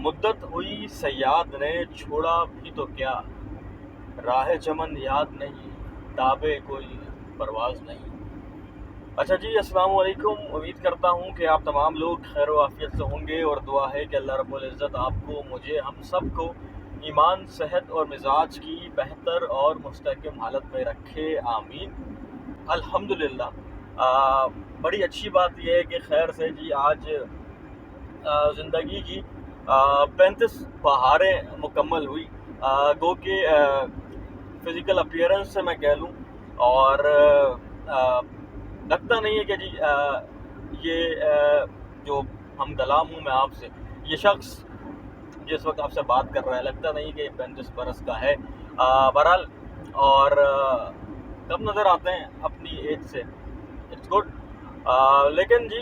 مدت ہوئی صیاد نے چھوڑا بھی تو کیا، راہ چمن یاد نہیں، تابے کوئی پرواز نہیں۔ اچھا جی، السلام علیکم۔ امید کرتا ہوں کہ آپ تمام لوگ خیر و عافیت سے ہوں گے، اور دعا ہے کہ اللہ رب العزت آپ کو، مجھے، ہم سب کو ایمان، صحت اور مزاج کی بہتر اور مستحکم حالت میں رکھے، آمین۔ الحمدللہ۔ بڑی اچھی بات یہ ہے کہ خیر سے جی آج زندگی کی 35 بہاریں مکمل ہوئی، گو کہ فزیکل اپیئرنس سے میں کہہ لوں، اور لگتا نہیں ہے کہ جی یہ جو ہم کلام ہوں میں آپ سے، یہ شخص جس وقت آپ سے بات کر رہا ہے، لگتا نہیں کہ 35 برس کا ہے۔ بہرحال، اور کم نظر آتے ہیں اپنی ایج سے، اٹس گڈ۔ لیکن جی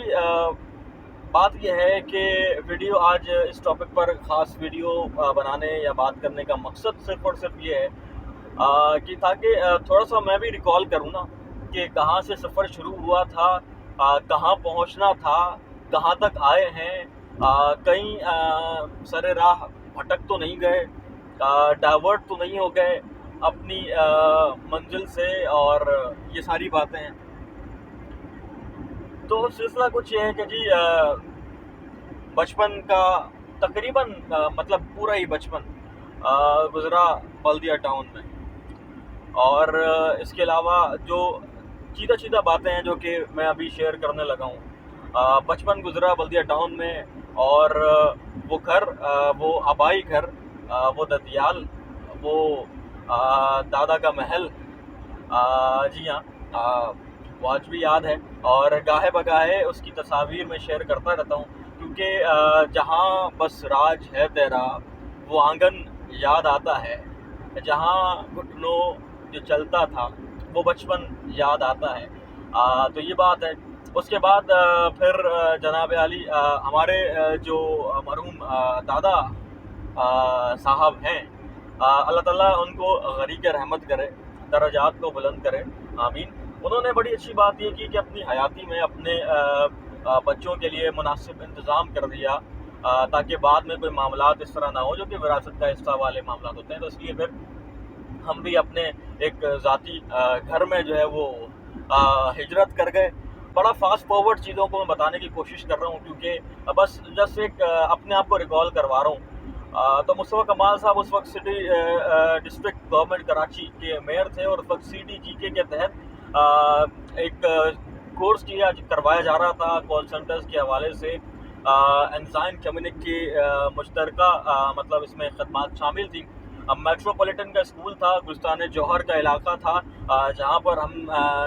بات یہ ہے کہ ویڈیو آج اس ٹاپک پر خاص ویڈیو بنانے یا بات کرنے کا مقصد صرف اور صرف یہ ہے کہ تاکہ تھوڑا سا میں بھی ریکال کروں نا کہ کہاں سے سفر شروع ہوا تھا، کہاں پہنچنا تھا، کہاں تک آئے ہیں، کہیں سر راہ بھٹک تو نہیں گئے، ڈائیورٹ تو نہیں ہو گئے اپنی منزل سے، اور یہ ساری باتیں ہیں۔ تو سلسلہ کچھ یہ ہے کہ جی بچپن کا تقریباً مطلب پورا ہی بچپن گزرا بلدیہ ٹاؤن میں، اور اس کے علاوہ جو چیدہ باتیں ہیں جو کہ میں ابھی شیئر کرنے لگا ہوں، بچپن گزرا بلدیہ ٹاؤن میں، اور وہ گھر، وہ آبائی گھر، وہ ددیال، وہ دادا کا محل، جی ہاں، وہ آج بھی یاد ہے، اور گاہے بگاہے اس کی تصاویر میں شیئر کرتا رہتا ہوں، کیونکہ جہاں بس راج ہے تیرا وہ آنگن یاد آتا ہے، جہاں گھٹنوں جو چلتا تھا وہ بچپن یاد آتا ہے۔ تو یہ بات ہے۔ اس کے بعد پھر جناب علی ہمارے جو مرحوم دادا صاحب ہیں، اللہ تعالیٰ ان کو غریق رحمت کرے، درجات کو بلند کرے، آمین۔ انہوں نے بڑی اچھی بات یہ کی کہ اپنی حیاتی میں اپنے بچوں کے لیے مناسب انتظام کر دیا، تاکہ بعد میں کوئی معاملات اس طرح نہ ہو جو کہ وراثت کا حصہ والے معاملات ہوتے ہیں۔ تو اس لیے پھر ہم بھی اپنے ایک ذاتی گھر میں جو ہے وہ ہجرت کر گئے۔ بڑا فاسٹ فارورڈ چیزوں کو میں بتانے کی کوشش کر رہا ہوں، کیونکہ بس جسٹ ایک اپنے آپ کو ریکال کروا رہا ہوں۔ تو مصطفیٰ کمال صاحب اس وقت سٹی ڈسٹرکٹ گورنمنٹ کراچی کے میئر تھے، اور اس وقت CDGK کے تحت ایک کورس کروایا جا رہا تھا کال سینٹرز کے حوالے سے، انزائم کمیونٹی مشترکہ مطلب اس میں خدمات شامل تھیں۔ میٹروپولیٹن کا اسکول تھا، گلستان جوہر کا علاقہ تھا، جہاں پر ہم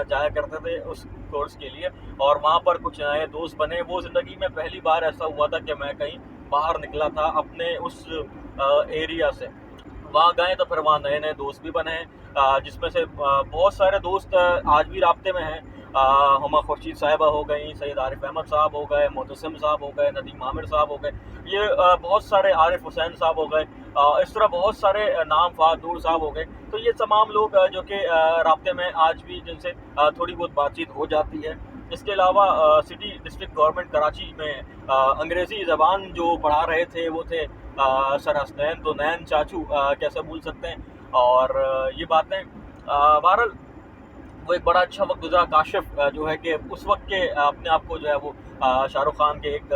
جایا کرتے تھے اس کورس کے لیے، اور وہاں پر کچھ نئے دوست بنے۔ وہ زندگی میں پہلی بار ایسا ہوا تھا کہ میں کہیں باہر نکلا تھا اپنے اس ایریا سے، وہاں گئے تو پھر وہاں نئے دوست بھی بنے ہیں، جس میں سے بہت سارے دوست آج بھی رابطے میں ہیں۔ ہما خورشید صاحبہ ہو گئیں، سید عارف احمد صاحب ہو گئے، معتصم صاحب ہو گئے، ندیم عامر صاحب ہو گئے، یہ بہت سارے، عارف حسین صاحب ہو گئے، اس طرح بہت سارے نام، فہد نور صاحب ہو گئے۔ تو یہ تمام لوگ جو کہ رابطے میں آج بھی، جن سے تھوڑی بہت بات چیت ہو جاتی ہے۔ اس کے علاوہ سٹی ڈسٹرکٹ گورنمنٹ کراچی میں انگریزی زبان جو پڑھا رہے تھے وہ تھے سر حسنین، تو نین چاچو کیسے بھول سکتے ہیں، اور یہ باتیں بہرحال وہ ایک بڑا اچھا وقت گزرا۔ کاشف جو ہے کہ اس وقت کے اپنے آپ کو جو ہے وہ شاہ رخ خان کے ایک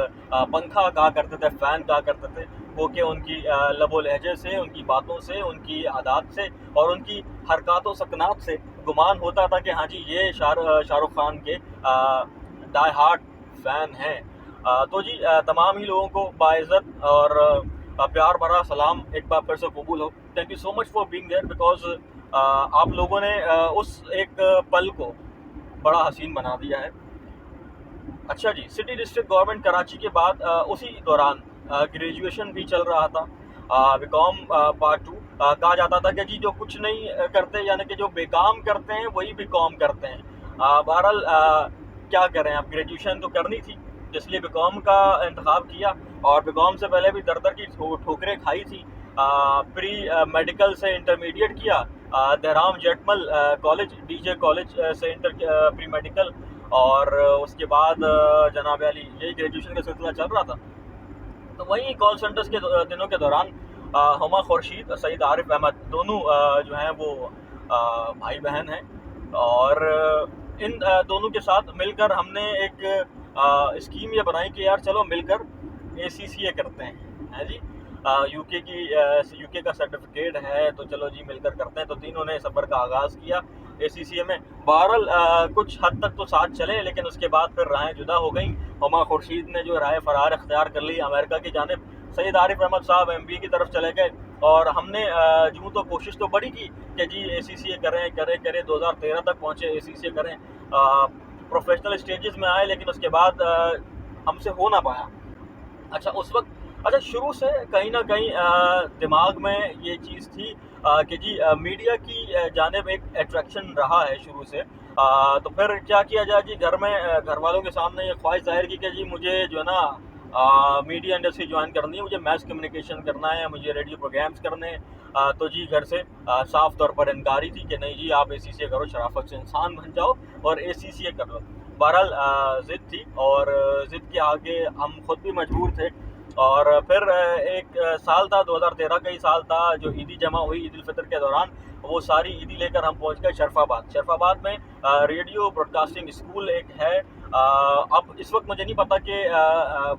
پنکھا کہا کرتے تھے، فین کہا کرتے تھے، وہ کہ ان کی لب و لہجے سے، ان کی باتوں سے، ان کی عادات سے، اور ان کی حرکات و سکنات سے گمان ہوتا تھا کہ ہاں جی یہ شاہ رخ خان کے ڈائی ہارٹ فین ہیں۔ تو جی تمام ہی لوگوں کو باعزت اور پیار بھرا سلام ایک بار پھر سے قبول ہو۔ Thank you so much for being there, because آپ لوگوں نے اس ایک پل کو بڑا حسین بنا دیا ہے۔ اچھا جی، سٹی ڈسٹرکٹ گورنمنٹ کراچی کے بعد اسی دوران گریجویشن بھی چل رہا تھا، BCom پارٹ 2۔ کہا جاتا تھا کہ جی جو کچھ نہیں کرتے، یعنی کہ جو بیکام کرتے ہیں وہی BCom کرتے ہیں۔ بہرحال کیا کریں، اب گریجویشن تو کرنی تھی، اس لیے BCom کا انتخاب کیا، اور BCom سے پہلے بھی در کی ٹھوکریں کھائی تھی۔ پری میڈیکل سے انٹرمیڈیٹ کیا، دہرام جیٹمل کالج، DJ کالج سے پری میڈیکل، اور اس کے بعد جناب علی یہی گریجویشن کا سلسلہ چل رہا تھا۔ تو وہیں کال سینٹرز کے دنوں کے دوران ہما خورشید، سعید عارف احمد دونوں جو ہیں وہ بھائی بہن ہیں، اور ان دونوں کے ساتھ مل کر ہم نے ایک اسکیم یہ بنائی کہ یار چلو مل کر ACCA کرتے ہیں جی، یو کے کا سرٹیفکیٹ ہے تو چلو جی مل کر کرتے ہیں. تو تینوں نے سفر کا آغاز کیا ACCA میں. بہرحال کچھ حد تک تو ساتھ چلے، لیکن اس کے بعد پھر راہیں جدا ہو گئیں. ہما خورشید نے جو رائے فرار اختیار کر لی امریکہ کی جانب، سعید عارف احمد صاحب MBA کی طرف چلے گئے، اور ہم نے جو تو کوشش تو بڑی کی کہ جی ACCA کریں 2013 تک پہنچے ACCA کریں، پروفیشنل اسٹیجز میں آئے، لیکن اس کے بعد ہم سے ہو نہ پایا. اچھا شروع سے کہیں نہ کہیں دماغ میں یہ چیز تھی کہ جی میڈیا کی جانب ایک اٹریکشن رہا ہے شروع سے. تو پھر کیا کیا جائے جی، گھر میں گھر والوں کے سامنے یہ خواہش ظاہر کی کہ جی مجھے جو ہے نا میڈیا انڈسٹری جوائن کرنی ہے، مجھے میس کمیونیکیشن کرنا ہے، مجھے ریڈیو پروگرامز کرنے ہیں. تو جی گھر سے صاف طور پر انکاری تھی کہ نہیں جی آپ ACCA کرو، شرافت سے انسان بن جاؤ اور ACCA کر لو. بہرحال ضد تھی، اور ضد کے آگے ہم خود بھی مجبور تھے. اور پھر ایک سال تھا، 2013 کا ہی سال تھا، جو عیدی جمع ہوئی عید الفطر کے دوران، وہ ساری عیدی لے کر ہم پہنچ گئے شرف آباد میں. ریڈیو براڈ کاسٹنگ اسکول ایک ہے، اب اس وقت مجھے نہیں پتا کہ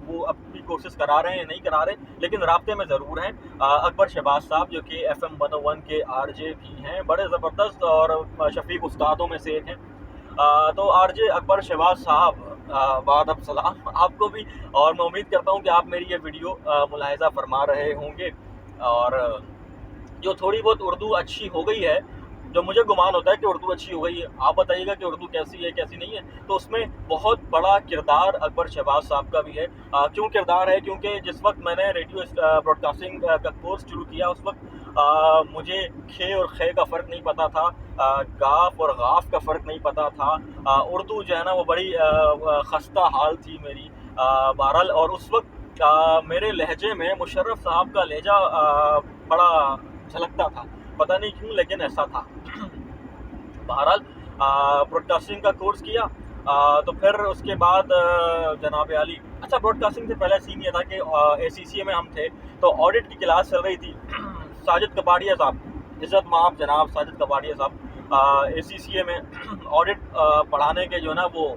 وہ اب بھی کورسز کرا رہے ہیں یا نہیں کرا رہے، لیکن رابطے میں ضرور ہیں. اکبر شہباز صاحب جو کہ FM 101 کے RJ بھی ہیں، بڑے زبردست اور شفیق استادوں میں سے ایک ہیں. تو RJ اکبر شہباز صاحب، بعد اب سلام آپ کو بھی، اور میں امید کرتا ہوں کہ آپ میری یہ ویڈیو ملاحظہ فرما رہے ہوں گے. اور جو تھوڑی بہت اردو اچھی ہو گئی ہے، جو مجھے گمان ہوتا ہے کہ اردو اچھی ہو گئی ہے، آپ بتائیے گا کہ اردو کیسی ہے کیسی نہیں ہے. تو اس میں بہت بڑا کردار اکبر شہباز صاحب کا بھی ہے. کیوں کردار ہے؟ کیونکہ جس وقت میں نے ریڈیو براڈ کاسٹنگ کا کورس شروع کیا، اس وقت مجھے کھے اور خے کا فرق نہیں پتا تھا، گاف اور غاف کا فرق نہیں پتا تھا. اردو جو ہے نا وہ بڑی خستہ حال تھی میری. بہرحال اور اس وقت میرے لہجے میں مشرف صاحب کا لہجہ بڑا جھلکتا تھا، پتہ نہیں کیوں لیکن ایسا تھا. بہرحال براڈ کاسٹنگ کا کورس کیا. تو پھر اس کے بعد جناب عالی، اچھا براڈ کاسٹنگ سے پہلے سین یہ تھا کہ ACCA میں ہم تھے تو آڈٹ کی کلاس چل رہی تھی. ساجد کپاڑیا صاحب، عزت مآب جناب ساجد کپاڑیا صاحب ACCA میں آڈٹ پڑھانے کے جو ہے نا وہ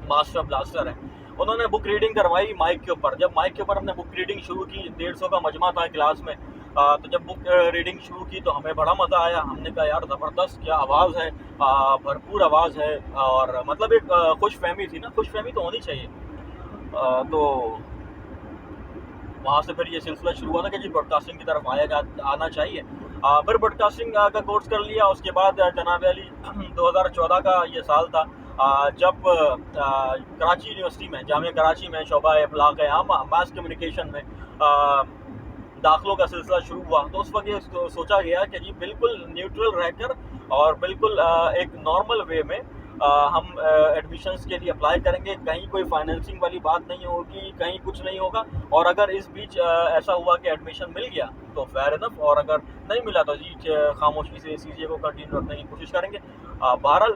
ماسٹر بلاسٹر ہیں. انہوں نے بک ریڈنگ کروائی مائک کے اوپر. جب مائک کے اوپر ہم نے بک ریڈنگ شروع کی، 150 کا مجمع تھا کلاس میں، تو جب بک ریڈنگ شروع کی تو ہمیں بڑا مزہ آیا. ہم نے کہا یار زبردست، کیا آواز ہے، بھرپور آواز ہے، اور مطلب ایک خوش فہمی تھی نا، خوش فہمی تو ہونی چاہیے. تو وہاں سے پھر یہ سلسلہ شروع ہوا تھا کہ جی براڈ کاسٹنگ کی طرف آنا چاہیے. پھر براڈ کاسٹنگ کا کورس کر لیا. اس کے بعد جناب علی 2014 کا یہ سال تھا جب کراچی یونیورسٹی میں، جامعہ کراچی میں شعبہ ابلاغ عام ماس کمیونیکیشن میں داخلوں کا سلسلہ شروع ہوا. تو اس وقت یہ سوچا گیا کہ جی بالکل نیوٹرل رہ کر اور بالکل ایک نارمل وے میں ہم ایڈمیشنز کے لیے اپلائی کریں گے. کہیں کوئی فائنینسنگ والی بات نہیں ہوگی، کہیں کچھ نہیں ہوگا. اور اگر اس بیچ ایسا ہوا کہ ایڈمیشن مل گیا تو فیئر انف، اور اگر نہیں ملا تو جی خاموشی سے ACCA کو کنٹینیو رکھنے کی کوشش کریں گے. بہرحال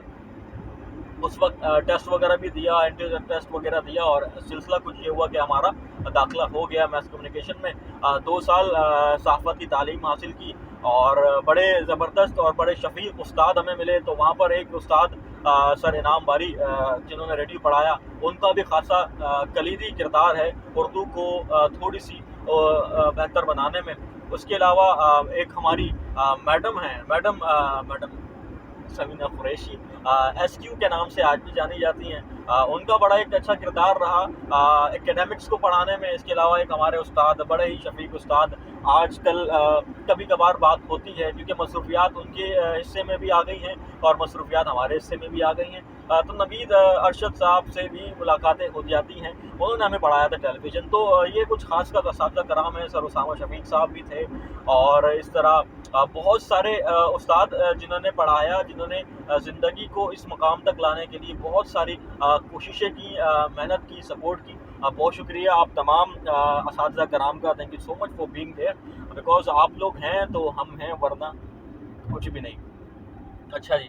اس وقت ٹیسٹ وغیرہ بھی دیا، انٹرنل ٹیسٹ وغیرہ دیا، اور سلسلہ کچھ یہ ہوا کہ ہمارا داخلہ ہو گیا میس کمیونیکیشن میں. 2 سال صحافت کی تعلیم حاصل کی، اور بڑے زبردست اور بڑے شفیق استاد ہمیں ملے. تو وہاں پر ایک استاد سر انعام باری جنہوں نے ریڈیو پڑھایا، ان کا بھی خاصا کلیدی کردار ہے اردو کو تھوڑی سی بہتر بنانے میں. اس کے علاوہ ایک ہماری میڈم ہیں، میڈم سمینہ قریشی، SQ کے نام سے آج بھی جانی جاتی ہیں. ان کا بڑا ایک اچھا کردار رہا ایکیڈیمکس کو پڑھانے میں. اس کے علاوہ ایک ہمارے استاد، بڑے ہی شفیق استاد، آج کل کبھی کبھار بات ہوتی ہے کیونکہ مصروفیات ان کے حصے میں بھی آ گئی ہیں اور مصروفیات ہمارے حصے میں بھی آ گئی ہیں. تو نوید ارشد صاحب سے بھی ملاقاتیں ہو جاتی ہیں، انہوں نے ہمیں پڑھایا تھا ٹیلی ویژن. تو یہ کچھ خاص کا اساتذہ کرام ہیں. سر اسامہ شفیق صاحب بھی تھے، اور اس طرح بہت سارے استاد جنہوں نے پڑھایا، جنہوں نے زندگی کو اس مقام تک لانے کے لیے بہت ساری کوششیں کی، محنت کی، سپورٹ کی. بہت شکریہ آپ تمام اساتذہ کرام کا. Thank you so much for being there, because آپ لوگ ہیں تو ہم ہیں، ورنہ کچھ بھی نہیں. اچھا جی،